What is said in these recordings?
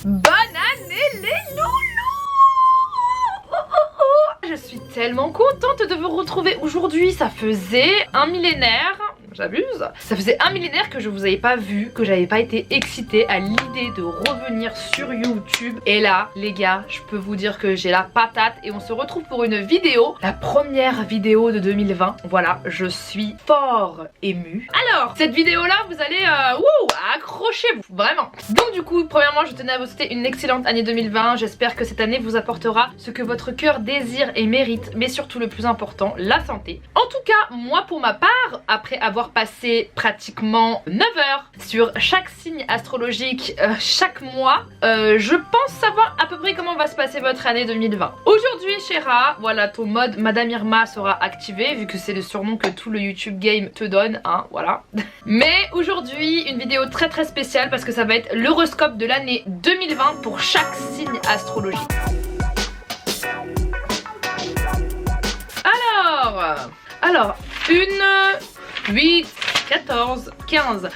Bonne année les loulous! Je suis tellement contente de vous retrouver aujourd'hui. Ça faisait un millénaire, j'abuse, ça faisait un millénaire que je vous avais pas vu, que j'avais pas été excitée à l'idée de revenir sur YouTube. Et là les gars, je peux vous dire que j'ai la patate et on se retrouve pour une vidéo, la première vidéo de 2020. Voilà, je suis fort émue. Alors cette vidéo là, vous allez accrochez-vous vraiment. Donc du coup, premièrement, je tenais à vous souhaiter une excellente année 2020. J'espère que cette année vous apportera ce que votre cœur désire et mérite, mais surtout le plus important, la santé. En tout cas, moi pour ma part, après avoir passé pratiquement 9 heures sur chaque signe astrologique chaque mois, je pense savoir à peu près comment va se passer votre année 2020. Aujourd'hui Chéra, voilà, ton mode Madame Irma sera activé vu que c'est le surnom que tout le YouTube game te donne, hein, voilà. Mais aujourd'hui, une vidéo très spéciale parce que ça va être l'horoscope de l'année 2020 pour chaque signe astrologique. Alors, 1, 8, 14, 15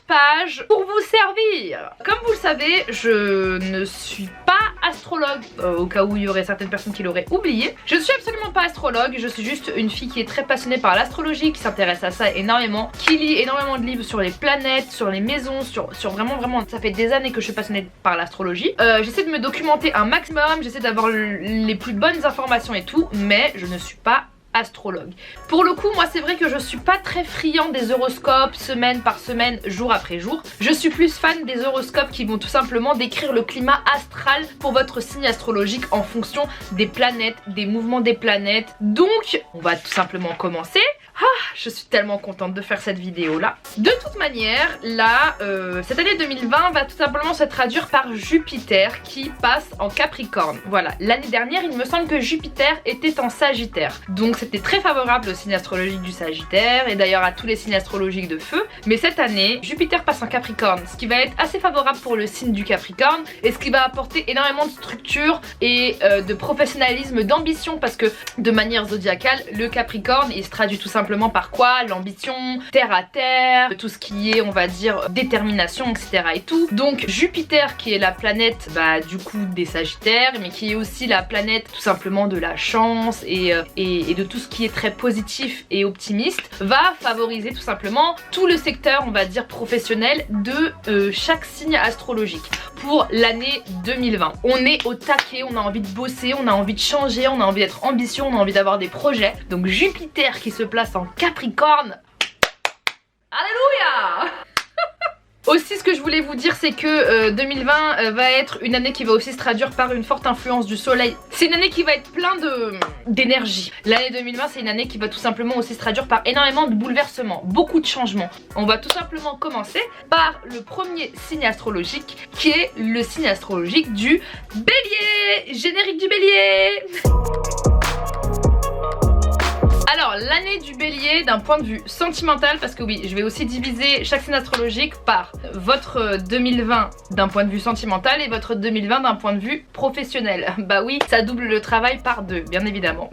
pages pour vous servir. Comme vous le savez, je ne suis pas astrologue, au cas où il y aurait certaines personnes qui l'auraient oublié. Je ne suis absolument pas astrologue, je suis juste une fille qui est très passionnée par l'astrologie, qui s'intéresse à ça énormément, qui lit énormément de livres sur les planètes, sur les maisons, sur vraiment, ça fait des années que je suis passionnée par l'astrologie. J'essaie de me documenter un maximum, j'essaie d'avoir les plus bonnes informations et tout, mais je ne suis pas astrologue. Pour le coup, moi c'est vrai que je suis pas très friand des horoscopes semaine par semaine, jour après jour. Je suis plus fan des horoscopes qui vont tout simplement décrire le climat astral pour votre signe astrologique en fonction des planètes, des mouvements des planètes. Donc, on va tout simplement commencer. Je suis tellement contente de faire cette vidéo là. De toute manière, là, cette année 2020 va tout simplement se traduire par Jupiter qui passe en Capricorne. Voilà, l'année dernière, il me semble que Jupiter était en Sagittaire. Donc c'était très favorable au signe astrologique du Sagittaire et d'ailleurs à tous les signes astrologiques de feu. Mais cette année, Jupiter passe en Capricorne, ce qui va être assez favorable pour le signe du Capricorne et ce qui va apporter énormément de structure et de professionnalisme, d'ambition, parce que de manière zodiacale, le Capricorne, il se traduit tout simplement par quoi? L'ambition, terre à terre, tout ce qui est, on va dire, détermination, etc. et tout. Donc Jupiter, qui est la planète du coup des Sagittaires, mais qui est aussi la planète tout simplement de la chance et de tout ce qui est très positif et optimiste, va favoriser tout simplement tout le secteur, on va dire, professionnel de chaque signe astrologique pour l'année 2020. On est au taquet, on a envie de bosser, on a envie de changer, on a envie d'être ambitieux, on a envie d'avoir des projets. Donc Jupiter qui se place en Capricorne, alléluia. Aussi, ce que je voulais vous dire, c'est que 2020 va être une année qui va aussi se traduire par une forte influence du soleil. C'est une année qui va être plein d'énergie. L'année 2020, c'est une année qui va tout simplement aussi se traduire par énormément de bouleversements, beaucoup de changements. On va tout simplement commencer par le premier signe astrologique, qui est le signe astrologique du Bélier. Générique du Bélier. Alors, l'année du Bélier d'un point de vue sentimental, parce que oui, je vais aussi diviser chaque signe astrologique par votre 2020 d'un point de vue sentimental et votre 2020 d'un point de vue professionnel. Bah oui, ça double le travail par deux, bien évidemment.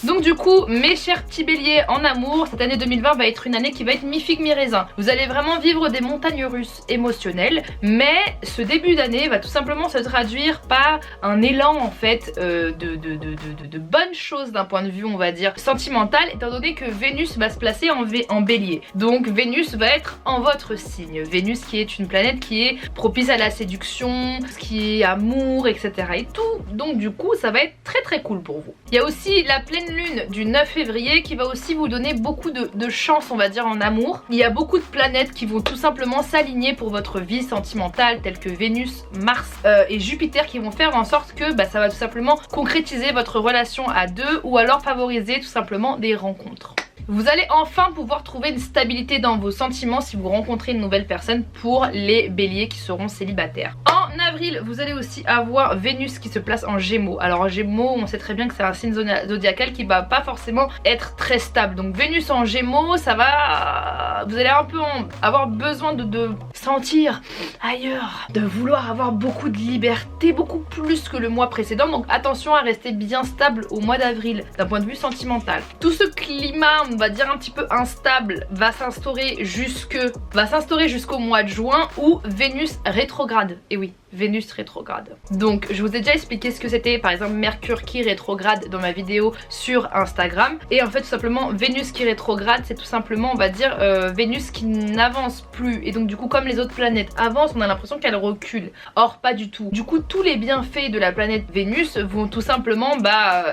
Donc du coup, mes chers petits béliers en amour, cette année 2020 va être une année qui va être mi-figue mi-raisin. Vous allez vraiment vivre des montagnes russes émotionnelles, mais ce début d'année va tout simplement se traduire par un élan en fait de bonnes choses d'un point de vue, on va dire, sentimental, étant donné que Vénus va se placer en bélier. Donc Vénus va être en votre signe. Vénus qui est une planète qui est propice à la séduction, ce qui est amour, etc. et tout. Donc du coup, ça va être très cool pour vous. Il y a aussi la pleine lune du 9 février qui va aussi vous donner beaucoup de chance, on va dire, en amour. Il y a beaucoup de planètes qui vont tout simplement s'aligner pour votre vie sentimentale, telles que Vénus, Mars et Jupiter, qui vont faire en sorte que ça va tout simplement concrétiser votre relation à deux ou alors favoriser tout simplement des rencontres. Vous allez enfin pouvoir trouver une stabilité dans vos sentiments si vous rencontrez une nouvelle personne pour les béliers qui seront célibataires. En avril, vous allez aussi avoir Vénus qui se place en Gémeaux. Alors en Gémeaux, on sait très bien que c'est un signe zodiacal qui va pas forcément être très stable. Donc Vénus en Gémeaux, ça va... Vous allez un peu avoir besoin de sentir ailleurs, de vouloir avoir beaucoup de liberté, beaucoup plus que le mois précédent. Donc attention à rester bien stable au mois d'avril d'un point de vue sentimental. Tout ce climat, on va dire un petit peu instable, va s'instaurer jusqu'au mois de juin où Vénus rétrograde. Et oui, Vénus rétrograde. Donc je vous ai déjà expliqué ce que c'était par exemple Mercure qui rétrograde dans ma vidéo sur Instagram. Et en fait tout simplement Vénus qui rétrograde, c'est tout simplement on va dire Vénus qui n'avance plus. Et donc du coup comme les autres planètes avancent, on a l'impression qu'elle recule. Or pas du tout. Du coup tous les bienfaits de la planète Vénus vont tout simplement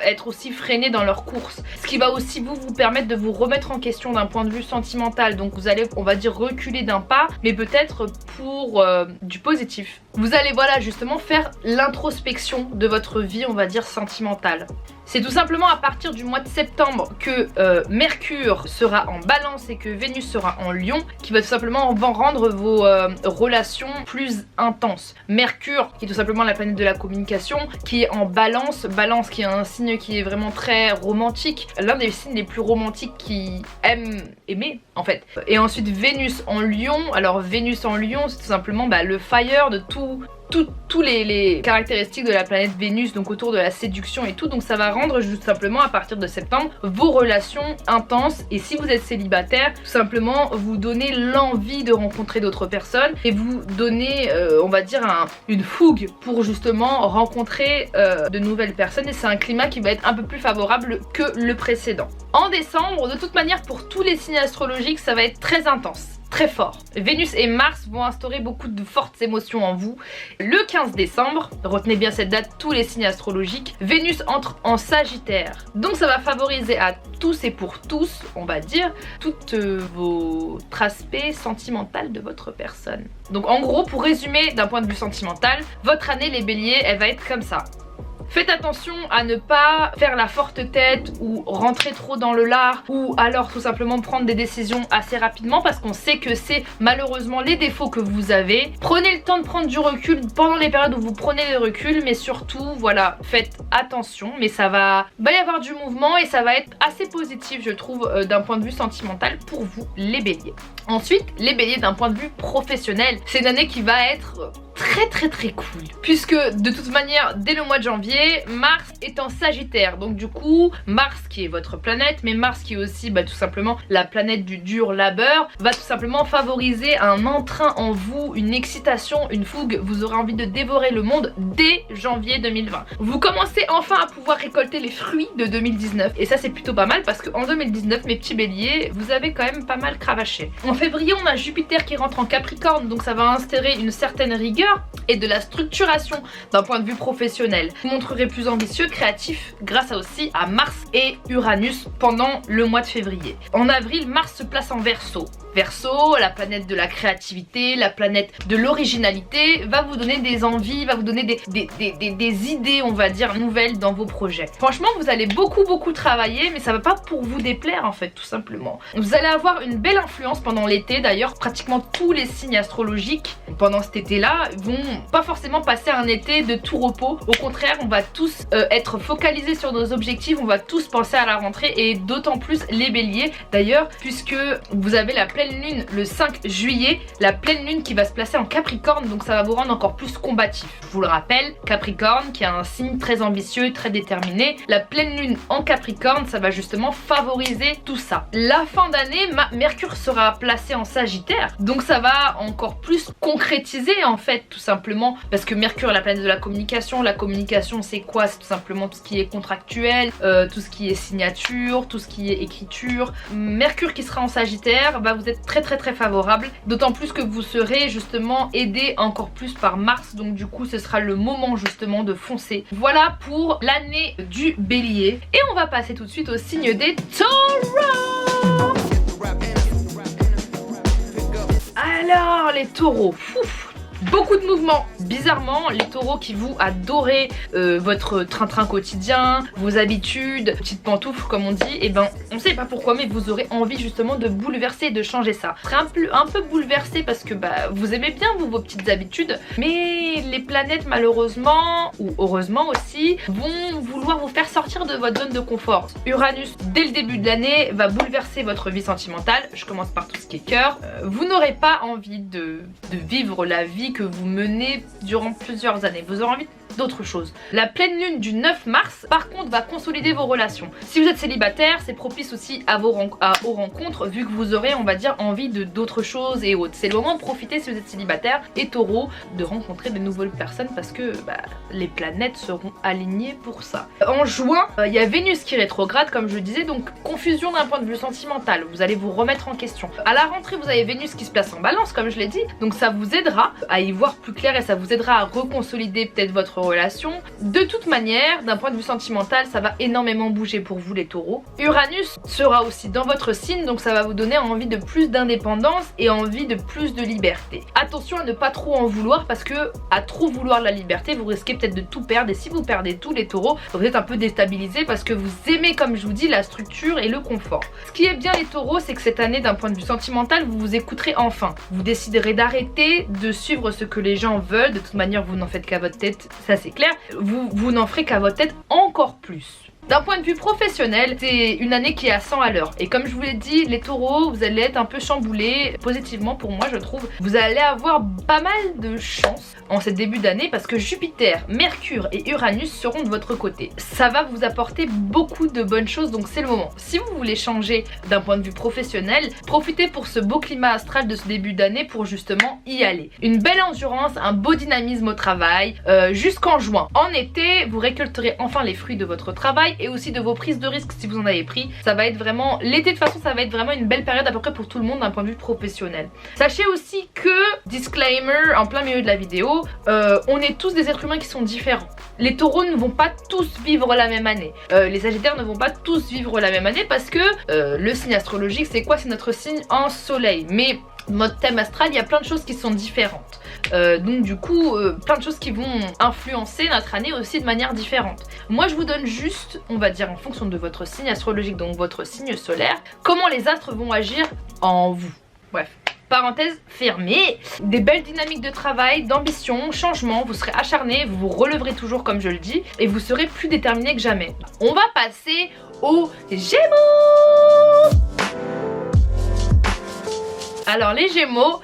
être aussi freinés dans leur course. Ce qui va aussi vous permettre de vous remettre en question d'un point de vue sentimental. Donc vous allez on va dire reculer d'un pas, mais peut-être pour du positif. Vous allez voilà justement faire l'introspection de votre vie on va dire sentimentale. C'est tout simplement à partir du mois de septembre que Mercure sera en Balance et que Vénus sera en Lion qui va tout simplement rendre vos relations plus intenses. Mercure qui est tout simplement la planète de la communication qui est en Balance, Balance qui est un signe qui est vraiment très romantique, l'un des signes les plus romantiques qui aime aimer en fait. Et ensuite Vénus en Lion, alors Vénus en Lion c'est tout simplement le fire de tous les caractéristiques de la planète Vénus, donc autour de la séduction et tout. Donc ça va rendre tout simplement à partir de septembre vos relations intenses. Et si vous êtes célibataire, tout simplement vous donner l'envie de rencontrer d'autres personnes et vous donner on va dire une fougue pour justement rencontrer de nouvelles personnes. Et c'est un climat qui va être un peu plus favorable que le précédent. En décembre, de toute manière pour tous les signes astrologiques ça va être très intense, très fort. Vénus et Mars vont instaurer beaucoup de fortes émotions en vous. Le 15 décembre, retenez bien cette date, tous les signes astrologiques, Vénus entre en Sagittaire. Donc ça va favoriser à tous et pour tous, on va dire, tout votre aspect sentimental de votre personne. Donc en gros, pour résumer d'un point de vue sentimental, votre année les béliers, elle va être comme ça. Faites attention à ne pas faire la forte tête ou rentrer trop dans le lard ou alors tout simplement prendre des décisions assez rapidement parce qu'on sait que c'est malheureusement les défauts que vous avez. Prenez le temps de prendre du recul pendant les périodes où vous prenez le recul, mais surtout voilà, faites attention, mais ça va y avoir du mouvement et ça va être assez positif je trouve d'un point de vue sentimental pour vous les béliers. Ensuite les béliers d'un point de vue professionnel, c'est une année qui va être très cool puisque de toute manière dès le mois de janvier Mars est en Sagittaire, donc du coup Mars qui est votre planète mais Mars qui est aussi tout simplement la planète du dur labeur va tout simplement favoriser un entrain en vous, une excitation, une fougue. Vous aurez envie de dévorer le monde dès janvier 2020. Vous commencez enfin à pouvoir récolter les fruits de 2019 et ça c'est plutôt pas mal parce qu'en 2019 mes petits béliers vous avez quand même pas mal cravaché. En février on a Jupiter qui rentre en Capricorne, donc ça va instaurer une certaine rigueur et de la structuration d'un point de vue professionnel. Vous montrerez plus ambitieux, créatif grâce aussi à Mars et Uranus pendant le mois de février. En avril, Mars se place en Verseau. Verseau, la planète de la créativité, la planète de l'originalité, va vous donner des envies, va vous donner des idées, on va dire, nouvelles dans vos projets. Franchement, vous allez beaucoup travailler, mais ça va pas pour vous déplaire en fait, tout simplement. Vous allez avoir une belle influence pendant l'été, d'ailleurs, pratiquement tous les signes astrologiques pendant cet été-là vont pas forcément passer un été de tout repos. Au contraire, on va tous être focalisés sur nos objectifs, on va tous penser à la rentrée et d'autant plus les béliers d'ailleurs, puisque vous avez la pleine lune le 5 juillet, la pleine lune qui va se placer en Capricorne, donc ça va vous rendre encore plus combatif. Je vous le rappelle, Capricorne qui a un signe très ambitieux, très déterminé, la pleine lune en Capricorne, ça va justement favoriser tout ça. La fin d'année, Mercure sera placé en Sagittaire, donc ça va encore plus concrétiser en fait, tout simplement, parce que Mercure est la planète de la communication c'est quoi? C'est tout simplement tout ce qui est contractuel, tout ce qui est signature, tout ce qui est écriture. Mercure qui sera en Sagittaire va vous être très favorable, d'autant plus que vous serez justement aidé encore plus par Mars, donc du coup ce sera le moment justement de foncer. Voilà pour l'année du bélier et on va passer tout de suite au signe des taureaux. Alors les taureaux, beaucoup de mouvements. Bizarrement, les taureaux qui vous adorez votre train-train quotidien, vos habitudes, petites pantoufles comme on dit, et ben on sait pas pourquoi mais vous aurez envie justement de bouleverser et de changer ça. Vous serez un peu bouleversé parce que vous aimez bien vos petites habitudes, mais les planètes malheureusement ou heureusement aussi vont vouloir vous faire sortir de votre zone de confort. Uranus dès le début de l'année va bouleverser votre vie sentimentale. Je commence par tout ce qui est cœur. Vous n'aurez pas envie de vivre la vie que vous menez durant plusieurs années. Vous aurez envie d'autres choses. La pleine lune du 9 mars par contre va consolider vos relations. Si vous êtes célibataire, c'est propice aussi aux rencontres vu que vous aurez, on va dire, envie de d'autres choses et autres. C'est le moment de profiter si vous êtes célibataire et taureau de rencontrer de nouvelles personnes parce que les planètes seront alignées pour ça. En juin, il y a Vénus qui rétrograde comme je le disais, donc confusion d'un point de vue sentimental, vous allez vous remettre en question. À la rentrée vous avez Vénus qui se place en balance comme je l'ai dit, donc ça vous aidera à y voir plus clair et ça vous aidera à reconsolider peut-être votre relation. De toute manière, d'un point de vue sentimental, ça va énormément bouger pour vous les taureaux. Uranus sera aussi dans votre signe, donc ça va vous donner envie de plus d'indépendance et envie de plus de liberté. Attention à ne pas trop en vouloir parce que à trop vouloir la liberté, vous risquez peut-être de tout perdre et si vous perdez tout les taureaux, vous êtes un peu déstabilisé parce que vous aimez, comme je vous dis, la structure et le confort. Ce qui est bien les taureaux, c'est que cette année, d'un point de vue sentimental, vous vous écouterez enfin. Vous déciderez d'arrêter de suivre ce que les gens veulent. De toute manière, vous n'en faites qu'à votre tête, ça c'est clair. Vous n'en ferez qu'à votre tête encore plus. D'un point de vue professionnel, c'est une année qui est à 100 à l'heure. Et comme je vous l'ai dit, les taureaux, vous allez être un peu chamboulés positivement pour moi je trouve. Vous allez avoir pas mal de chance en ce début d'année parce que Jupiter, Mercure et Uranus seront de votre côté. Ça va vous apporter beaucoup de bonnes choses, donc c'est le moment. Si vous voulez changer d'un point de vue professionnel, profitez pour ce beau climat astral de ce début d'année pour justement y aller. Une belle endurance, un beau dynamisme au travail, jusqu'en juin. En été, vous récolterez enfin les fruits de votre travail et aussi de vos prises de risques si vous en avez pris. Ça va être vraiment, l'été de toute façon ça va être vraiment une belle période à peu près pour tout le monde d'un point de vue professionnel. Sachez aussi que, disclaimer en plein milieu de la vidéo, on est tous des êtres humains qui sont différents. Les taureaux ne vont pas tous vivre la même année. Les sagittaires ne vont pas tous vivre la même année parce que le signe astrologique c'est quoi? C'est notre signe en soleil. Mais notre thème astral, il y a plein de choses qui sont différentes. Donc du coup, plein de choses qui vont influencer notre année aussi de manière différente. Moi je vous donne juste, on va dire en fonction de votre signe astrologique, donc votre signe solaire, comment les astres vont agir en vous. Bref. Parenthèse fermée. Des belles dynamiques de travail, d'ambition, changement, vous serez acharné, vous vous releverez toujours comme je le dis et vous serez plus déterminé que jamais. On va passer aux Gémeaux. Alors les Gémeaux,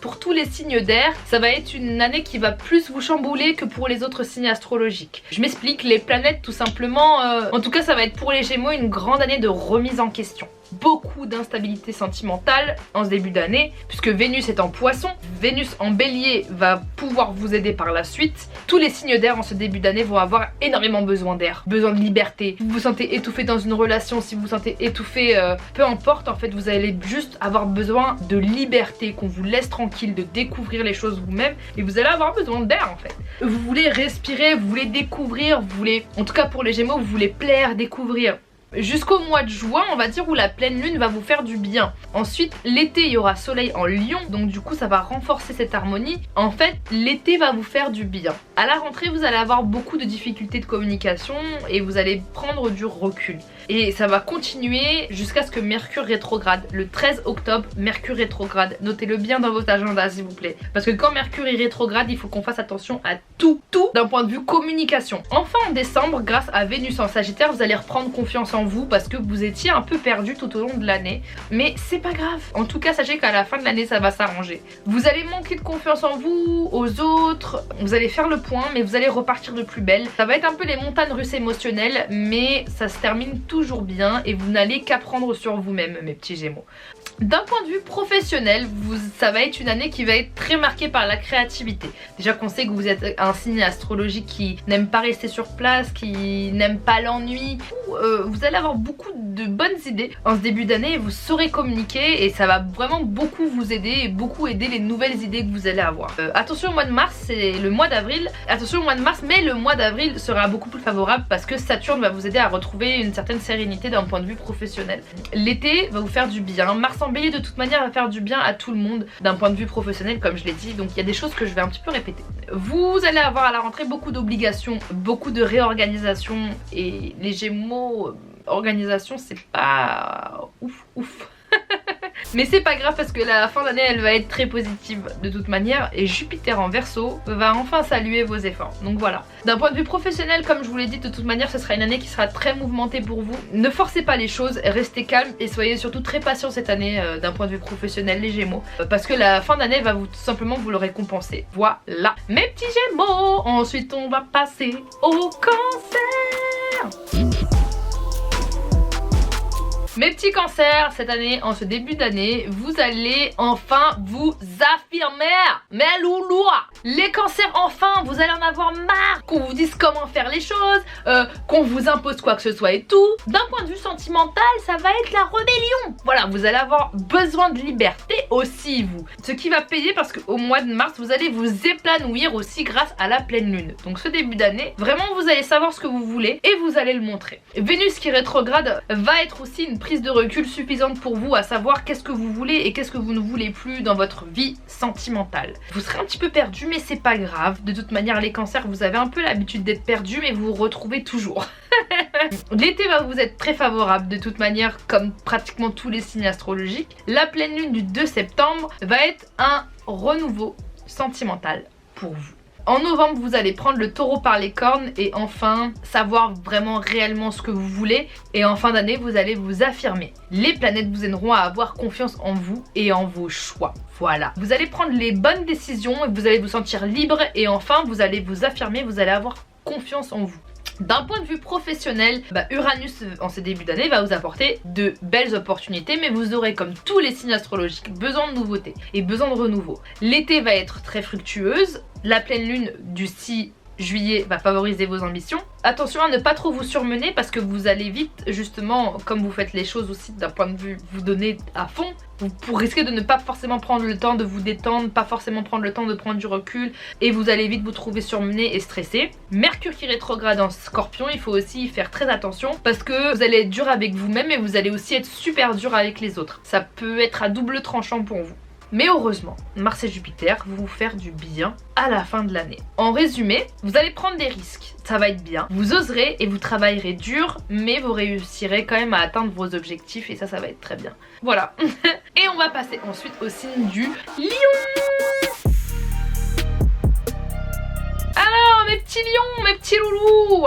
pour tous les signes d'air, ça va être une année qui va plus vous chambouler que pour les autres signes astrologiques. Je m'explique, les planètes tout simplement, en tout cas ça va être pour les Gémeaux une grande année de remise en question. Beaucoup d'instabilité sentimentale en ce début d'année puisque Vénus est en poisson, Vénus en bélier va pouvoir vous aider par la suite. Tous les signes d'air en ce début d'année vont avoir énormément besoin d'air, besoin de liberté. Vous vous sentez étouffé dans une relation, si vous vous sentez étouffé, peu importe en fait, vous allez juste avoir besoin de liberté, qu'on vous laisse tranquille, de découvrir les choses vous-même et vous allez avoir besoin d'air en fait. Vous voulez respirer, vous voulez découvrir, vous voulez, en tout cas pour les Gémeaux, vous voulez plaire, découvrir. Jusqu'au mois de juin, on va dire, où la pleine lune va vous faire du bien. Ensuite, l'été, il y aura soleil en lion, donc du coup ça va renforcer cette harmonie. En fait, l'été va vous faire du bien. À la rentrée, vous allez avoir beaucoup de difficultés de communication et vous allez prendre du recul. Et ça va continuer jusqu'à ce que Mercure rétrograde. Le 13 octobre, Mercure rétrograde. Notez-le bien dans votre agenda s'il vous plaît. Parce que quand Mercure est rétrograde, il faut qu'on fasse attention à tout d'un point de vue communication. Enfin en décembre, grâce à Vénus en Sagittaire, vous allez reprendre confiance en vous parce que vous étiez un peu perdu tout au long de l'année. Mais c'est pas grave. En tout cas, sachez qu'à la fin de l'année, ça va s'arranger. Vous allez manquer de confiance en vous, aux autres. Vous allez faire le point, mais vous allez repartir de plus belle. Ça va être un peu les montagnes russes émotionnelles, mais ça se termine toujours bien et vous n'allez qu'apprendre sur vous-même, mes petits Gémeaux. D'un point de vue professionnel, ça va être une année qui va être très marquée par la créativité. Déjà qu'on sait que vous êtes un signe astrologique qui n'aime pas rester sur place, qui n'aime pas l'ennui. Vous allez avoir beaucoup de bonnes idées en ce début d'année et vous saurez communiquer et ça va vraiment beaucoup vous aider et beaucoup aider les nouvelles idées que vous allez avoir. Attention au mois de mars, c'est le mois d'avril. Attention au mois de mars, mais le mois d'avril sera beaucoup plus favorable parce que Saturne va vous aider à retrouver une certaine sérénité d'un point de vue professionnel. L'été va vous faire du bien. Mars en bélier de toute manière va faire du bien à tout le monde d'un point de vue professionnel comme je l'ai dit, donc il y a des choses que je vais un petit peu répéter. Vous allez avoir à la rentrée beaucoup d'obligations, beaucoup de réorganisation et les Gémeaux, organisation c'est pas ouf. Mais c'est pas grave parce que la fin d'année elle va être très positive de toute manière et Jupiter en Verseau va enfin saluer vos efforts. Donc voilà. D'un point de vue professionnel, comme je vous l'ai dit, de toute manière ce sera une année qui sera très mouvementée pour vous. Ne forcez pas les choses, restez calme et soyez surtout très patient cette année d'un point de vue professionnel les Gémeaux. Parce que la fin d'année va tout simplement vous le récompenser. Voilà. Mes petits Gémeaux. Ensuite on va passer au Cancer. Mes petits cancers, cette année, en ce début d'année, vous allez enfin vous affirmer. Mais loulou, les cancers, enfin, vous allez en avoir marre qu'on vous dise comment faire les choses, qu'on vous impose quoi que ce soit et tout. D'un point de vue sentimental, ça va être la rébellion. Voilà, vous allez avoir besoin de liberté aussi, vous. Ce qui va payer parce qu'au mois de mars, vous allez vous épanouir aussi grâce à la pleine lune. Donc ce début d'année, vraiment, vous allez savoir ce que vous voulez et vous allez le montrer. Vénus qui rétrograde va être aussi une prise de recul suffisante pour vous à savoir qu'est-ce que vous voulez et qu'est-ce que vous ne voulez plus dans votre vie sentimentale. Vous serez un petit peu perdu mais c'est pas grave. De toute manière les cancers vous avez un peu l'habitude d'être perdu mais vous vous retrouvez toujours. L'été va vous être très favorable de toute manière comme pratiquement tous les signes astrologiques. La pleine lune du 2 septembre va être un renouveau sentimental pour vous. En novembre, vous allez prendre le taureau par les cornes et enfin savoir vraiment réellement ce que vous voulez. Et en fin d'année, vous allez vous affirmer. Les planètes vous aideront à avoir confiance en vous et en vos choix. Voilà. Vous allez prendre les bonnes décisions et vous allez vous sentir libre. Et enfin, vous allez vous affirmer, vous allez avoir confiance en vous. D'un point de vue professionnel, Uranus en ce début d'année va vous apporter de belles opportunités mais vous aurez comme tous les signes astrologiques besoin de nouveautés et besoin de renouveau. L'été va être très fructueuse, la pleine lune du 6 juillet va favoriser vos ambitions. Attention à ne pas trop vous surmener parce que vous allez vite justement, comme vous faites les choses aussi d'un point de vue vous donner à fond, vous risquez de ne pas forcément prendre le temps de vous détendre, pas forcément prendre le temps de prendre du recul et vous allez vite vous trouver surmené et stressé. Mercure qui rétrograde en Scorpion, il faut aussi y faire très attention parce que vous allez être dur avec vous-même et vous allez aussi être super dur avec les autres. Ça peut être à double tranchant pour vous. Mais heureusement, Mars et Jupiter vont vous faire du bien à la fin de l'année. En résumé, vous allez prendre des risques, ça va être bien. Vous oserez et vous travaillerez dur, mais vous réussirez quand même à atteindre vos objectifs et ça va être très bien. Voilà. Et on va passer ensuite au signe du Lion. Alors mes petits lions, mes petits loulous,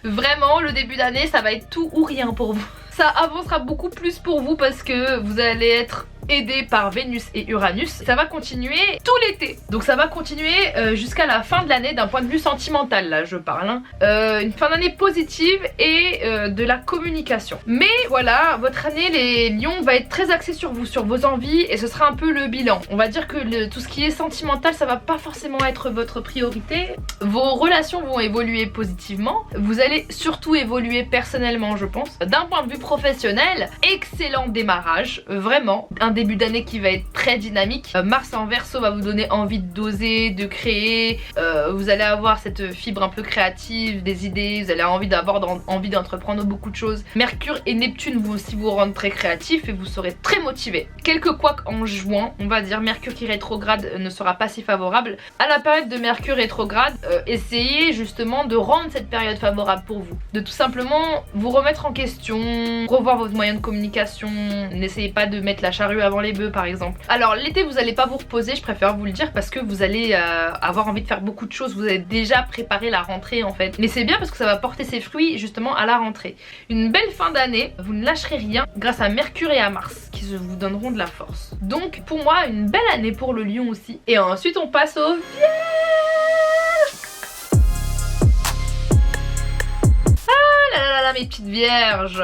vraiment le début d'année ça va être tout ou rien pour vous. Ça avancera beaucoup plus pour vous parce que vous allez être aidé par Vénus et Uranus. Ça va continuer tout l'été. Donc ça va continuer jusqu'à la fin de l'année d'un point de vue sentimental, là je parle. Une fin d'année positive et de la communication. Mais voilà, votre année les lions va être très axée sur vous, sur vos envies et ce sera un peu le bilan. On va dire que tout ce qui est sentimental ça va pas forcément être votre priorité. Vos relations vont évoluer positivement. Vous allez surtout évoluer personnellement je pense. D'un point de vue professionnel, excellent démarrage, vraiment. Un début d'année qui va être très dynamique. Mars en Verseau va vous donner envie d'oser, de créer. Vous allez avoir cette fibre un peu créative, des idées. Vous allez avoir envie d'entreprendre beaucoup de choses. Mercure et Neptune vont aussi vous rendre très créatif et vous serez très motivé. Quelques couacs en juin, on va dire. Mercure qui rétrograde ne sera pas si favorable. À la période de Mercure rétrograde, essayez justement de rendre cette période favorable pour vous. De tout simplement vous remettre en question, revoir votre moyen de communication. N'essayez pas de mettre la charrue avant les bœufs par exemple. Alors l'été vous allez pas vous reposer, je préfère vous le dire parce que vous allez avoir envie de faire beaucoup de choses. Vous avez déjà préparé la rentrée en fait. Mais c'est bien parce que ça va porter ses fruits justement à la rentrée. Une belle fin d'année, vous ne lâcherez rien grâce à Mercure et à Mars qui vous donneront de la force. Donc pour moi une belle année pour le lion aussi. Et ensuite on passe aux Vierges. Mes petites vierges,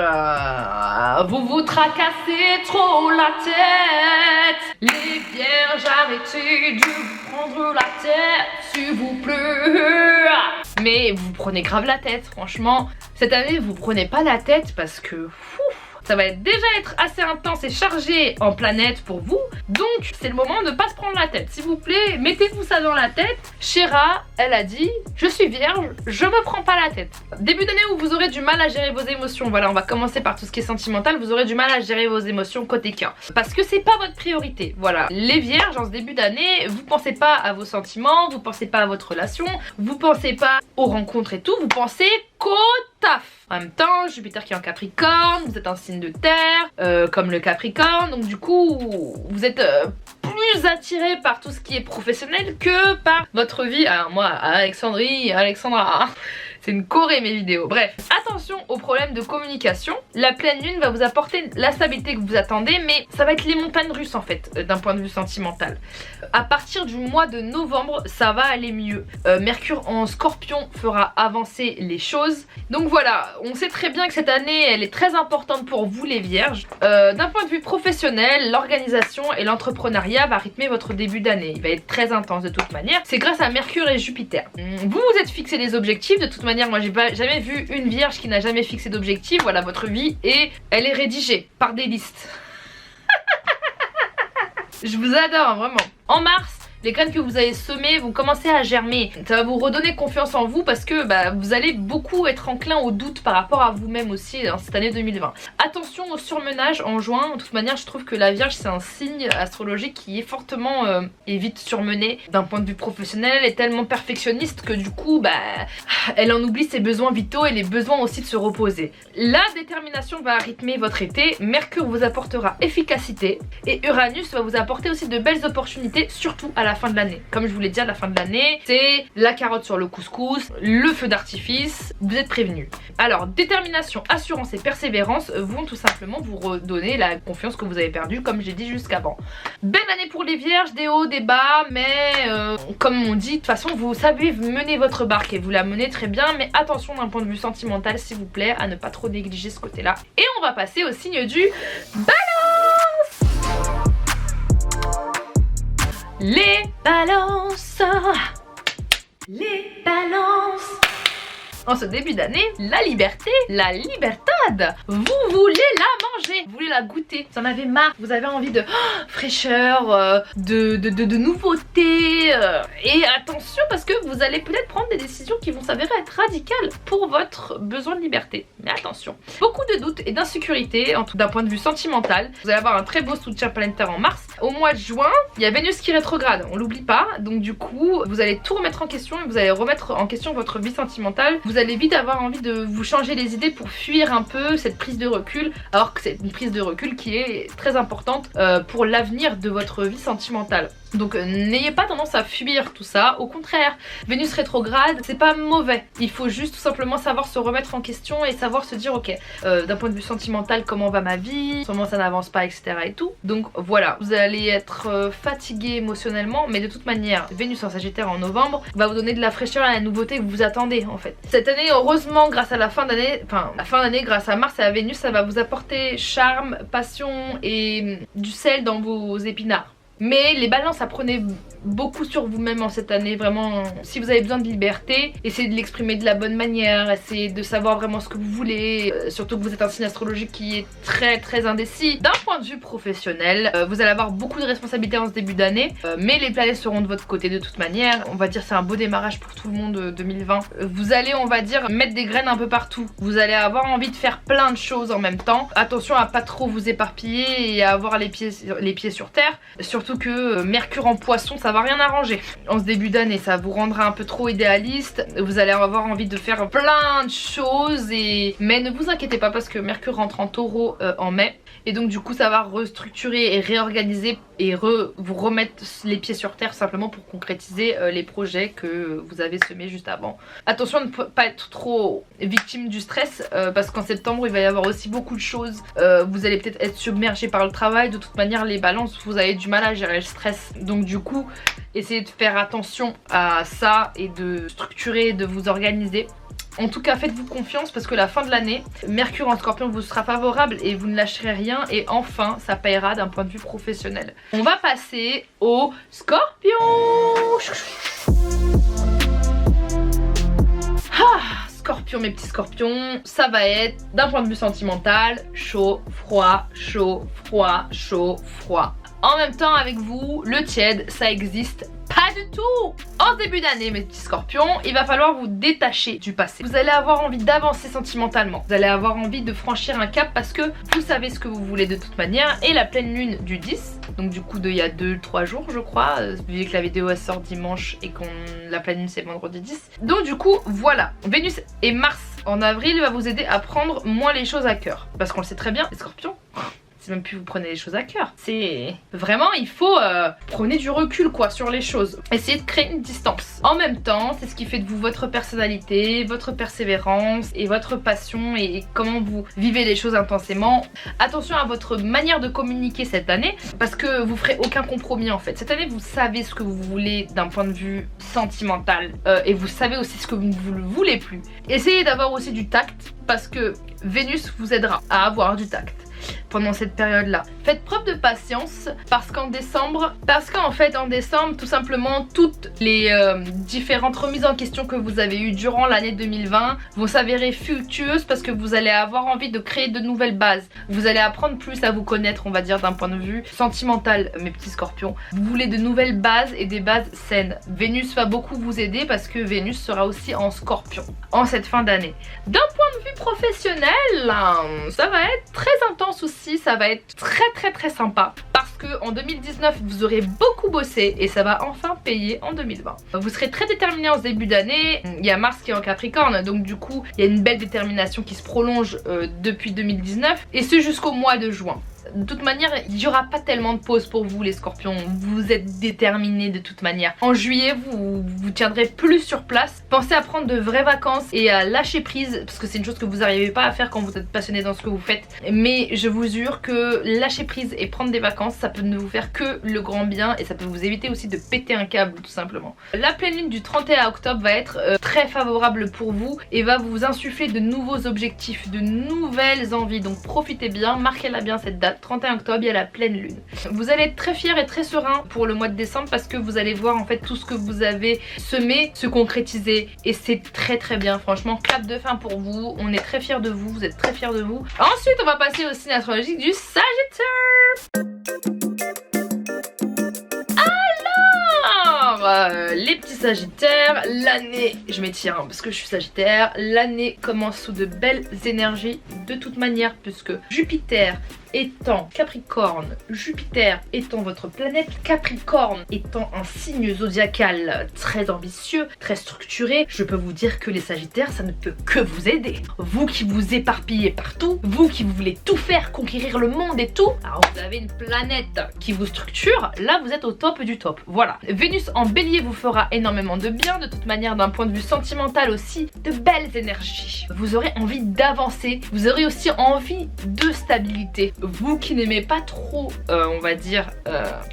vous vous tracassez trop la tête. Les vierges, arrêtez de vous prendre la tête, s'il vous plaît. Mais vous prenez grave la tête, franchement. Cette année, vous prenez pas la tête parce que ça va déjà être assez intense et chargé en planète pour vous. Donc c'est le moment de ne pas se prendre la tête. S'il vous plaît, mettez-vous ça dans la tête. Chéra, elle a dit, je suis vierge, je me prends pas la tête. Début d'année où vous aurez du mal à gérer vos émotions. Voilà, on va commencer par tout ce qui est sentimental. Vous aurez du mal à gérer vos émotions côté cœur. Parce que c'est pas votre priorité. Voilà, les vierges en ce début d'année, vous pensez pas à vos sentiments, vous pensez pas à votre relation, vous pensez pas aux rencontres et tout, vous pensez taf. En même temps, Jupiter qui est en Capricorne, vous êtes un signe de terre, comme le Capricorne, donc du coup, vous êtes plus attiré par tout ce qui est professionnel que par votre vie. Alors moi, Alexandra, c'est une Corée mes vidéos. Bref, attention aux problèmes de communication. La pleine lune va vous apporter la stabilité que vous attendez, mais ça va être les montagnes russes en fait, d'un point de vue sentimental. À partir du mois de novembre, ça va aller mieux. Mercure en Scorpion fera avancer les choses. Donc voilà, on sait très bien que cette année, elle est très importante pour vous les vierges. D'un point de vue professionnel, l'organisation et l'entrepreneuriat va rythmer votre début d'année. Il va être très intense de toute manière. C'est grâce à Mercure et Jupiter. Vous vous êtes fixé des objectifs. De toute manière, moi j'ai jamais vu une vierge qui n'a jamais fixé d'objectifs. Voilà votre vie et elle est rédigée par des listes. Je vous adore, hein, vraiment. En mars, les graines que vous avez semées vont commencer à germer. Ça va vous redonner confiance en vous parce que vous allez beaucoup être enclin au doute par rapport à vous-même aussi dans cette année 2020. Attention au surmenage en juin. De toute manière, je trouve que la Vierge, c'est un signe astrologique qui est fortement et vite surmené. D'un point de vue professionnel, elle est tellement perfectionniste que du coup, elle en oublie ses besoins vitaux et les besoins aussi de se reposer. La détermination va rythmer votre été. Mercure vous apportera efficacité et Uranus va vous apporter aussi de belles opportunités, surtout à la fin de l'année. Comme je vous l'ai dit, à la fin de l'année, c'est la carotte sur le couscous, le feu d'artifice, vous êtes prévenus. Alors, détermination, assurance et persévérance vont tout simplement vous redonner la confiance que vous avez perdue, comme j'ai dit jusqu'avant. Belle année pour les vierges, des hauts, des bas, mais comme on dit, de toute façon, vous savez mener votre barque et vous la menez très bien, mais attention d'un point de vue sentimental, s'il vous plaît, à ne pas trop négliger ce côté-là. Et on va passer au signe du Balance. Les balances. Les balances. En ce début d'année, la liberté, la libertad, vous voulez la manger, vous voulez la goûter, vous en avez marre, vous avez envie de fraîcheur, de nouveautés, et attention parce que vous allez peut-être prendre des décisions qui vont s'avérer être radicales pour votre besoin de liberté, mais attention. Beaucoup de doutes et d'insécurité d'un point de vue sentimental, vous allez avoir un très beau soutien planétaire en mars. Au mois de juin, il y a Vénus qui rétrograde, on l'oublie pas, donc du coup, vous allez tout remettre en question et vous allez remettre en question votre vie sentimentale. Vous allez vite avoir envie de vous changer les idées pour fuir un peu cette prise de recul, alors que c'est une prise de recul qui est très importante pour l'avenir de votre vie sentimentale. Donc n'ayez pas tendance à fuir tout ça, au contraire, Vénus rétrograde, c'est pas mauvais. Il faut juste tout simplement savoir se remettre en question et savoir se dire ok, d'un point de vue sentimental, comment va ma vie, comment ça n'avance pas, etc. et tout. Donc voilà, vous allez être fatigué émotionnellement, mais de toute manière, Vénus en Sagittaire en novembre va vous donner de la fraîcheur et la nouveauté que vous attendez en fait. Cette année, heureusement, grâce à la fin d'année, grâce à Mars et à Vénus, ça va vous apporter charme, passion et du sel dans vos épinards. Mais les balances, apprenez beaucoup sur vous-même en cette année, vraiment. Si vous avez besoin de liberté, essayez de l'exprimer de la bonne manière, essayez de savoir vraiment ce que vous voulez, surtout que vous êtes un signe astrologique qui est très très indécis. D'un point de vue professionnel, vous allez avoir beaucoup de responsabilités en ce début d'année, mais les planètes seront de votre côté de toute manière. On va dire c'est un beau démarrage pour tout le monde 2020. Vous allez, on va dire, mettre des graines un peu partout. Vous allez avoir envie de faire plein de choses en même temps. Attention à pas trop vous éparpiller et à avoir les pieds sur terre. Surtout que Mercure en Poisson, ça va rien arranger. En ce début d'année, ça vous rendra un peu trop idéaliste. Vous allez avoir envie de faire plein de choses mais ne vous inquiétez pas parce que Mercure rentre en Taureau en mai. Et donc du coup ça va restructurer et réorganiser et vous remettre les pieds sur terre simplement pour concrétiser les projets que vous avez semés juste avant. Attention à ne pas être trop victime du stress parce qu'en septembre il va y avoir aussi beaucoup de choses. Vous allez peut-être être submergé par le travail. De toute manière les balances, vous avez du mal à gérer le stress. Donc du coup essayez de faire attention à ça et de structurer, de vous organiser. En tout cas, faites-vous confiance parce que la fin de l'année, Mercure en Scorpion vous sera favorable et vous ne lâcherez rien. Et enfin, ça paiera d'un point de vue professionnel. On va passer au Scorpion. Scorpion, mes petits scorpions, ça va être d'un point de vue sentimental, chaud, froid, chaud, froid, chaud, froid. En même temps avec vous, le tiède, ça existe pas du tout. En début d'année, mes petits scorpions, il va falloir vous détacher du passé. Vous allez avoir envie d'avancer sentimentalement. Vous allez avoir envie de franchir un cap parce que vous savez ce que vous voulez de toute manière. Et la pleine lune du 10, donc du coup il y a 2-3 jours je crois, vu que la vidéo elle sort dimanche et la pleine lune c'est vendredi 10. Donc du coup voilà, Vénus et Mars En avril, il va vous aider à prendre moins les choses à cœur. Parce qu'on le sait très bien, les scorpions, c'est même plus vous prenez les choses à cœur. C'est vraiment, il faut prenez du recul quoi sur les choses. Essayez de créer une distance. En même temps, c'est ce qui fait de vous votre personnalité, votre persévérance et votre passion et comment vous vivez les choses intensément. Attention à votre manière de communiquer cette année parce que vous ferez aucun compromis en fait. Cette année, vous savez ce que vous voulez d'un point de vue sentimental et vous savez aussi ce que vous ne voulez plus. Essayez d'avoir aussi du tact parce que Vénus vous aidera à avoir du tact pendant cette période là. Faites preuve de patience parce qu'en décembre, tout simplement toutes les différentes remises en question que vous avez eues durant l'année 2020 vont s'avérer fructueuses parce que vous allez avoir envie de créer de nouvelles bases. Vous allez apprendre plus à vous connaître, on va dire d'un point de vue sentimental, mes petits scorpions. Vous voulez de nouvelles bases et des bases saines. Vénus va beaucoup vous aider parce que Vénus sera aussi en scorpion en cette fin d'année. D'un point de vue professionnel, ça va être très intense aussi, ça va être très sympa parce que en 2019 vous aurez beaucoup bossé et ça va enfin payer en 2020. Vous serez très déterminé en ce début d'année, il y a Mars qui est en Capricorne donc du coup il y a une belle détermination qui se prolonge depuis 2019 et ce jusqu'au mois de juin. De toute manière, il n'y aura pas tellement de pause pour vous les scorpions, vous êtes déterminés de toute manière. En juillet, vous tiendrez plus sur place. Pensez à prendre de vraies vacances et à lâcher prise, parce que c'est une chose que vous n'arrivez pas à faire quand vous êtes passionné dans ce que vous faites. Mais je vous jure que lâcher prise et prendre des vacances, ça peut ne vous faire que le grand bien et ça peut vous éviter aussi de péter un câble tout simplement. La pleine lune du 31 octobre va être très favorable pour vous et va vous insuffler de nouveaux objectifs, de nouvelles envies. Donc profitez bien, marquez-la bien cette date. 31 octobre, il y a la pleine lune. Vous allez être très fiers et très serein pour le mois de décembre parce que vous allez voir en fait tout ce que vous avez semé se concrétiser et c'est très bien. Franchement, clap de fin pour vous. On est très fiers de vous, vous êtes très fiers de vous. Ensuite, on va passer au signe astrologique du Sagittaire. Les petits sagittaires, l'année, je m'étire parce que je suis sagittaire, l'année commence sous de belles énergies de toute manière puisque Jupiter étant Capricorne, Jupiter étant votre planète, Capricorne étant un signe zodiacal très ambitieux, très structuré, je peux vous dire que les sagittaires ça ne peut que vous aider. Vous qui vous éparpillez partout, vous qui voulez tout faire, conquérir le monde et tout, alors vous avez une planète qui vous structure, là vous êtes au top du top, voilà. Vénus en bélier vous fera énormément de bien, de toute manière d'un point de vue sentimental aussi, de belles énergies. Vous aurez envie d'avancer, vous aurez aussi envie de stabilité. Vous qui n'aimez pas trop, on va dire,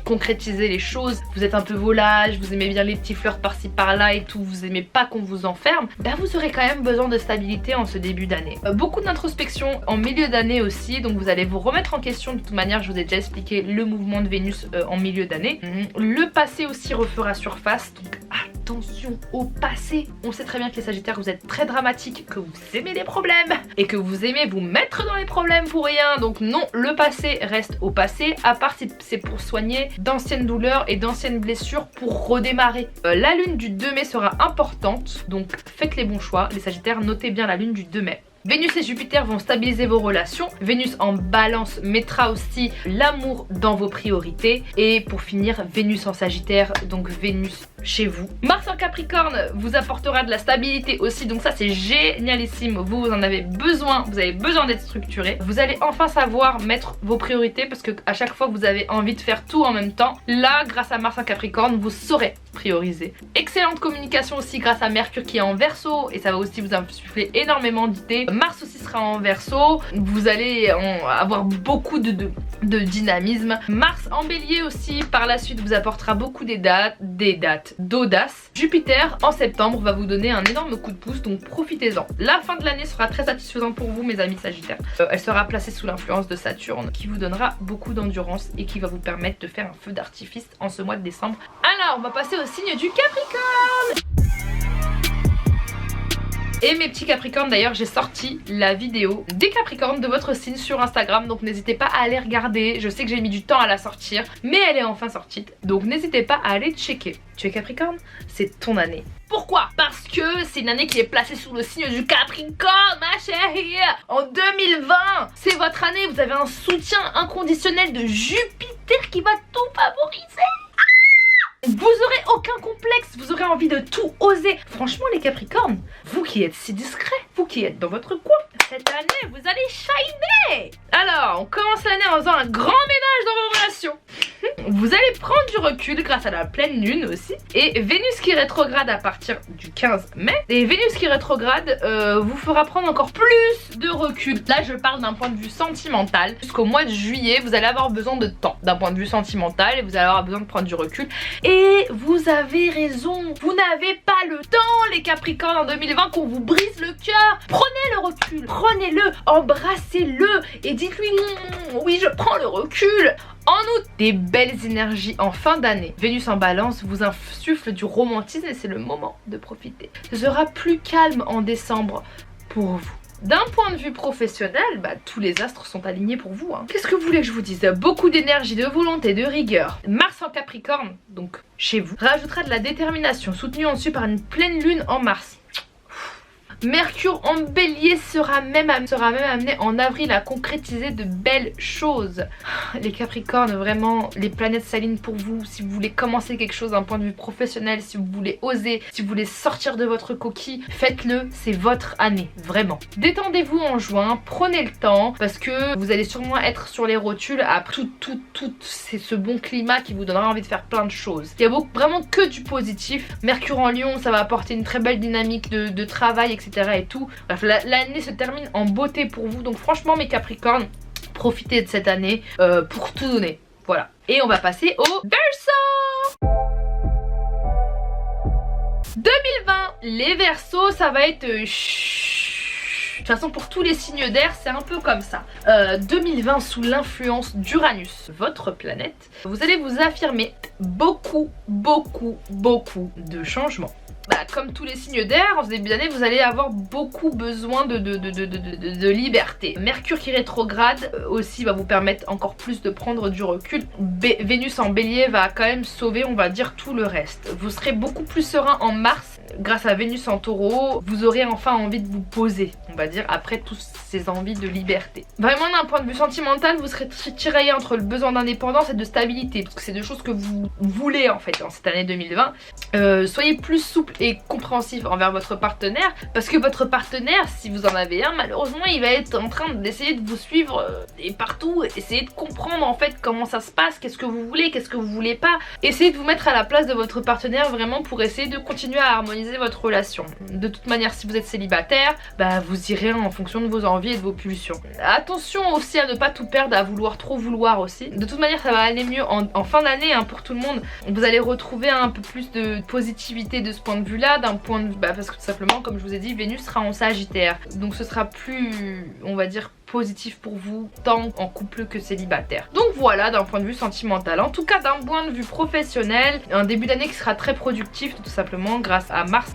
concrétiser les choses, vous êtes un peu volage, vous aimez bien les petits flirts par-ci par-là et tout, vous aimez pas qu'on vous enferme, bah vous aurez quand même besoin de stabilité en ce début d'année. Beaucoup d'introspection en milieu d'année aussi, donc vous allez vous remettre en question. De toute manière, je vous ai déjà expliqué le mouvement de Vénus en milieu d'année. Le passé aussi refera surface, donc attention au passé. On sait très bien que les sagittaires, vous êtes très dramatiques, que vous aimez les problèmes et que vous aimez vous mettre dans les problèmes pour rien, donc non, le passé reste au passé, à part si c'est pour soigner d'anciennes douleurs et d'anciennes blessures pour redémarrer. La lune du 2 mai sera importante, donc faites les bons choix. Les sagittaires, notez bien la lune du 2 mai. Vénus et Jupiter vont stabiliser vos relations. Vénus en balance mettra aussi l'amour dans vos priorités. Et pour finir, Vénus en Sagittaire, donc Vénus chez vous. Mars en Capricorne vous apportera de la stabilité aussi, donc ça c'est génialissime. Vous en avez besoin, vous avez besoin d'être structuré. Vous allez enfin savoir mettre vos priorités parce que à chaque fois vous avez envie de faire tout en même temps. Là, grâce à Mars en Capricorne, vous saurez prioriser. Excellente communication aussi grâce à Mercure qui est en Verseau et ça va aussi vous insuffler énormément d'idées. Mars aussi sera en Verseau, vous allez avoir beaucoup de dynamisme. Mars en Bélier aussi par la suite vous apportera beaucoup d'audace. Jupiter en septembre va vous donner un énorme coup de pouce, donc profitez-en. La fin de l'année sera très satisfaisante pour vous mes amis Sagittaires. Elle sera placée sous l'influence de Saturne qui vous donnera beaucoup d'endurance et qui va vous permettre de faire un feu d'artifice en ce mois de décembre. Alors on va passer au signe du Capricorne. Et mes petits Capricornes, d'ailleurs j'ai sorti la vidéo des Capricornes de votre signe sur Instagram, donc n'hésitez pas à aller regarder. Je sais que j'ai mis du temps à la sortir, mais elle est enfin sortie, donc n'hésitez pas à aller checker. Tu es Capricorne? C'est ton année. Pourquoi? Parce que c'est une année qui est placée sous le signe du Capricorne, ma chérie. En 2020, c'est votre année, vous avez un soutien inconditionnel de Jupiter qui va tout favoriser. Vous aurez aucun complexe, vous aurez envie de tout oser. Franchement les Capricornes, vous qui êtes si discrets, vous qui êtes dans votre coin, cette année vous allez shiner. Alors on commence l'année en faisant un grand ménage dans vos relations. Vous allez prendre du recul grâce à la pleine lune aussi. Et Vénus qui rétrograde à partir du 15 mai. Et Vénus qui rétrograde vous fera prendre encore plus de recul. Là je parle d'un point de vue sentimental. Jusqu'au mois de juillet vous allez avoir besoin de temps d'un point de vue sentimental. Et vous allez avoir besoin de prendre du recul. Et vous avez raison, vous n'avez pas le temps les Capricornes en 2020 qu'on vous brise le cœur. Prenez le recul, prenez-le, embrassez-le et dites-lui oui je prends le recul. En août, des belles énergies en fin d'année. Vénus en balance vous insuffle du romantisme et c'est le moment de profiter. Ce sera plus calme en décembre pour vous. D'un point de vue professionnel, tous les astres sont alignés pour vous. Qu'est-ce que vous voulez que je vous dise? Beaucoup d'énergie, de volonté, de rigueur. Mars en Capricorne, donc chez vous, rajoutera de la détermination, soutenue ensuite par une pleine lune en Mars. Mercure en bélier sera même amené en avril à concrétiser de belles choses. Les Capricornes, vraiment, les planètes s'alignent pour vous. Si vous voulez commencer quelque chose d'un point de vue professionnel, si vous voulez oser, si vous voulez sortir de votre coquille, faites-le, c'est votre année, vraiment. Détendez-vous en juin, prenez le temps, parce que vous allez sûrement être sur les rotules après c'est ce bon climat qui vous donnera envie de faire plein de choses. Il y a vraiment que du positif. Mercure en Lion, ça va apporter une très belle dynamique de travail, etc. et tout. Bref, l'année se termine en beauté pour vous. Donc franchement mes Capricornes, profitez de cette année pour tout donner. Voilà. Et on va passer au Verseau. 2020, les Verseaux, ça va être... De toute façon pour tous les signes d'air c'est un peu comme ça. 2020 sous l'influence d'Uranus, votre planète, vous allez vous affirmer beaucoup de changements. Comme tous les signes d'air, en ce début d'année, vous allez avoir beaucoup besoin de liberté. Mercure qui rétrograde aussi va vous permettre encore plus de prendre du recul. Vénus en bélier va quand même sauver, on va dire, tout le reste. Vous serez beaucoup plus serein en mars. Grâce à Vénus en taureau, vous aurez enfin envie de vous poser, on va dire, après toutes ces envies de liberté. Vraiment d'un point de vue sentimental, vous serez tiraillé entre le besoin d'indépendance et de stabilité, parce que c'est deux choses que vous voulez en fait dans cette année 2020. Soyez plus souple et compréhensif envers votre partenaire, parce que votre partenaire, si vous en avez un, malheureusement il va être en train d'essayer de vous suivre et partout, essayer de comprendre en fait comment ça se passe, qu'est-ce que vous voulez, qu'est-ce que vous voulez pas. Essayez de vous mettre à la place de votre partenaire vraiment pour essayer de continuer à harmoniser votre relation. De toute manière, si vous êtes célibataire, vous irez en fonction de vos envies et de vos pulsions. Attention aussi à ne pas tout perdre, à trop vouloir aussi. De toute manière, ça va aller mieux en fin d'année pour tout le monde. Vous allez retrouver un peu plus de positivité de ce point de vue-là, d'un point de vue, parce que tout simplement, comme je vous ai dit, Vénus sera en Sagittaire. Donc ce sera plus, on va dire, positif pour vous, tant en couple que célibataire. Donc voilà, d'un point de vue sentimental. En tout cas, d'un point de vue professionnel, un début d'année qui sera très productif, tout simplement grâce à Mars,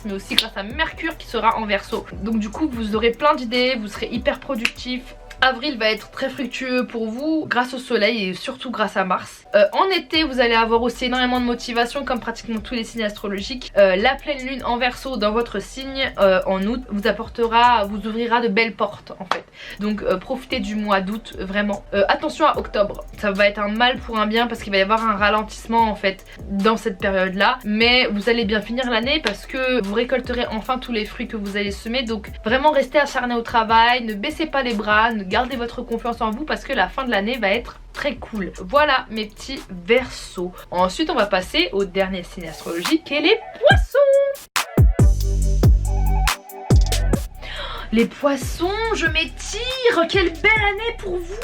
mais aussi grâce à Mercure qui sera en Verseau. Donc du coup, vous aurez plein d'idées, vous serez hyper productif. Avril va être très fructueux pour vous grâce au soleil et surtout grâce à Mars. En été, vous allez avoir aussi énormément de motivation comme pratiquement tous les signes astrologiques. La pleine lune en Verseau dans votre signe en août vous ouvrira de belles portes en fait. Donc profitez du mois d'août vraiment. Attention à octobre, ça va être un mal pour un bien parce qu'il va y avoir un ralentissement en fait dans cette période là. Mais vous allez bien finir l'année parce que vous récolterez enfin tous les fruits que vous allez semer. Donc vraiment restez acharné au travail, ne baissez pas les bras, gardez votre confiance en vous parce que la fin de l'année va être très cool. Voilà mes petits Verseaux. Ensuite on va passer au dernier signe astrologique qui est les Poissons. Les Poissons, je m'étire. Quelle belle année pour vous.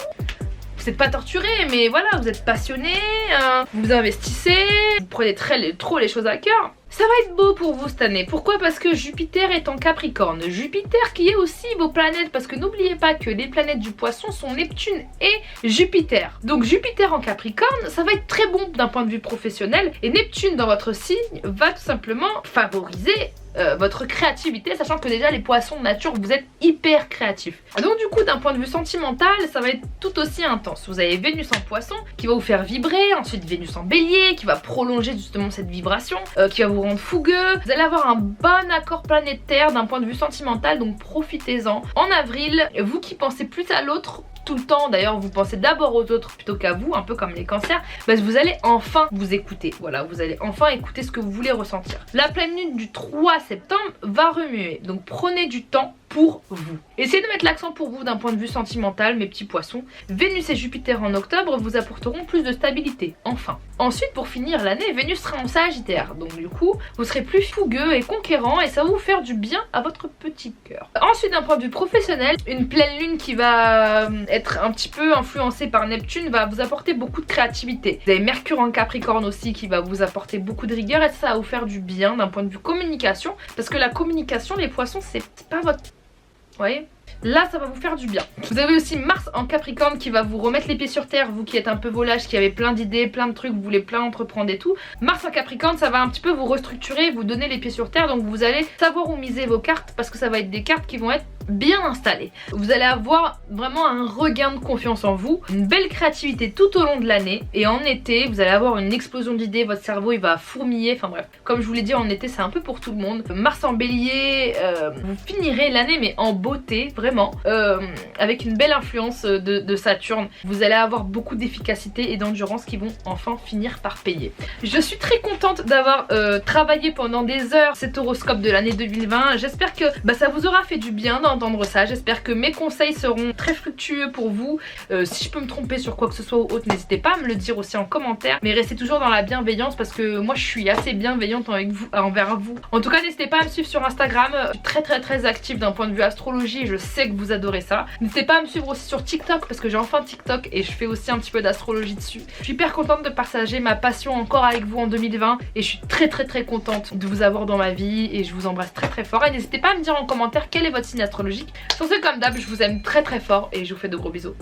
Vous n'êtes pas torturé, mais voilà, vous êtes passionné, vous investissez, vous prenez trop les choses à cœur. Ça va être beau pour vous cette année. Pourquoi? Parce que Jupiter est en Capricorne. Jupiter qui est aussi vos planètes, parce que n'oubliez pas que les planètes du Poisson sont Neptune et Jupiter. Donc Jupiter en Capricorne, ça va être très bon d'un point de vue professionnel. Et Neptune dans votre signe va tout simplement favoriser votre créativité, sachant que déjà les poissons de nature, vous êtes hyper créatifs. Donc du coup, d'un point de vue sentimental, ça va être tout aussi intense. Vous avez Vénus en poisson qui va vous faire vibrer, ensuite Vénus en bélier qui va prolonger justement cette vibration, qui va vous rendre fougueux. Vous allez avoir un bon accord planétaire d'un point de vue sentimental, donc profitez-en. En avril, vous qui pensez plus à l'autre tout le temps, d'ailleurs vous pensez d'abord aux autres plutôt qu'à vous, un peu comme les cancers, bah, vous allez enfin vous écouter. Voilà, vous allez enfin écouter ce que vous voulez ressentir. La pleine lune du 3 septembre va remuer, donc prenez du temps pour vous. Essayez de mettre l'accent pour vous d'un point de vue sentimental, mes petits poissons. Vénus et Jupiter en octobre vous apporteront plus de stabilité, enfin. Ensuite, pour finir l'année, Vénus sera en Sagittaire, donc du coup, vous serez plus fougueux et conquérant et ça va vous faire du bien à votre petit cœur. Ensuite, d'un point de vue professionnel, une pleine lune qui va être un petit peu influencée par Neptune va vous apporter beaucoup de créativité. Vous avez Mercure en Capricorne aussi qui va vous apporter beaucoup de rigueur et ça va vous faire du bien d'un point de vue communication, parce que la communication, les poissons, c'est pas votre... Vous voyez ? Là ça va vous faire du bien. Vous avez aussi Mars en Capricorne qui va vous remettre les pieds sur terre, vous qui êtes un peu volage, qui avez plein d'idées, plein de trucs, vous voulez plein entreprendre et tout. Mars en Capricorne, ça va un petit peu vous restructurer, vous donner les pieds sur terre, donc vous allez savoir où miser vos cartes parce que ça va être des cartes qui vont être bien installées. Vous allez avoir vraiment un regain de confiance en vous, une belle créativité tout au long de l'année, et en été vous allez avoir une explosion d'idées, votre cerveau il va fourmiller, enfin bref, comme je vous l'ai dit, en été c'est un peu pour tout le monde. Mars en bélier, vous finirez l'année mais en beauté, vraiment, avec une belle influence de Saturne. Vous allez avoir beaucoup d'efficacité et d'endurance qui vont enfin finir par payer. Je suis très contente d'avoir travaillé pendant des heures cet horoscope de l'année 2020. J'espère que ça vous aura fait du bien d'entendre ça. J'espère que mes conseils seront très fructueux pour vous. Si je peux me tromper sur quoi que ce soit ou autre, n'hésitez pas à me le dire aussi en commentaire. Mais restez toujours dans la bienveillance parce que moi je suis assez bienveillante envers vous. En tout cas, n'hésitez pas à me suivre sur Instagram. Je suis très active d'un point de vue astrologie et je sais que vous adorez ça. N'hésitez pas à me suivre aussi sur TikTok parce que j'ai enfin TikTok et je fais aussi un petit peu d'astrologie dessus. Je suis hyper contente de partager ma passion encore avec vous en 2020 et je suis très contente de vous avoir dans ma vie et je vous embrasse très fort. Et n'hésitez pas à me dire en commentaire quel est votre signe astrologique. Sur ce, comme d'hab, je vous aime très fort et je vous fais de gros bisous.